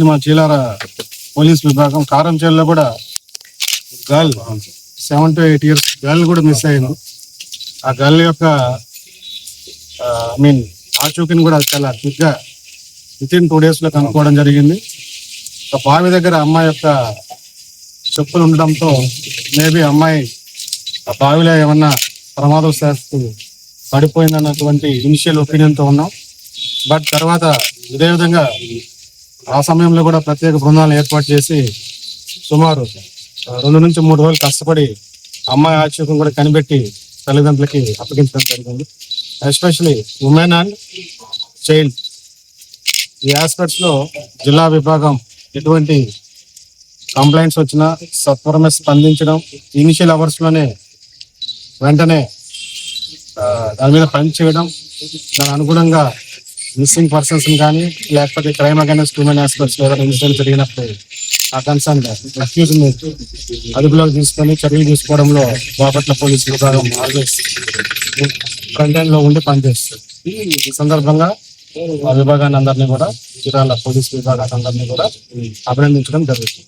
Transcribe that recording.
మా చీలార పోలీస్ విభాగం కారంచేల్లో కూడా గర్ల్ 7 to 8 years గర్ల్ కూడా మిస్ అయింది. ఆ గర్ల్ యొక్క ఆచూకీని కూడా చాలా క్విక్గా వితిన్ 2 days లో కనుక్కోవడం జరిగింది. ఒక బావి దగ్గర అమ్మాయి యొక్క చెప్పులు ఉండడంతో మేబీ అమ్మాయి ఆ బావిలో ఏమన్నా ప్రమాదవశాత్తు పడిపోయిందన్నటువంటి ఇనిషియల్ ఒపీనియన్తో ఉన్నాం. బట్ తర్వాత ఇదే విధంగా ఆ సమయంలో కూడా ప్రత్యేక బృందాలను ఏర్పాటు చేసి సుమారు 2 నుంచి 3 రోజులు కష్టపడి అమ్మాయి ఆచూకం కూడా కనిపెట్టి తల్లిదండ్రులకి అప్పగించడం జరిగింది. ఎస్పెషలీ ఉమెన్ అండ్ చైల్డ్ ఈ ఆస్పెక్ట్స్ లో జిల్లా విభాగం ఎటువంటి కంప్లైంట్స్ వచ్చినా సత్వరమే స్పందించడం, ఇనిషియల్ అవర్స్ లోనే వెంటనే దాని మీద పని చేయడం, దాని అనుగుణంగా మిస్సింగ్ పర్సన్స్ కానీ లేకపోతే క్రైమ్ అగైనెస్ట్ హ్యూమన్ ఆస్పెక్ట్స్ ఏదైనా ఇన్సిడెంట్ జరిగినప్పుడు ఆ కన్సర్న్ అక్యూజ్ ని అదుపులోకి తీసుకొని చర్యలు తీసుకోవడంలో బాపట్ల పోలీస్ విభాగం ఆల్వేస్ ఫ్రంట్ ఎండ్ లో ఉండి పనిచేస్తుంది. ఈ సందర్భంగా ఆ విభాగాన్ని అందరినీ కూడా జిల్లాల పోలీస్ విభాగాన్ని అందరినీ కూడా అభినందించడం జరుగుతుంది.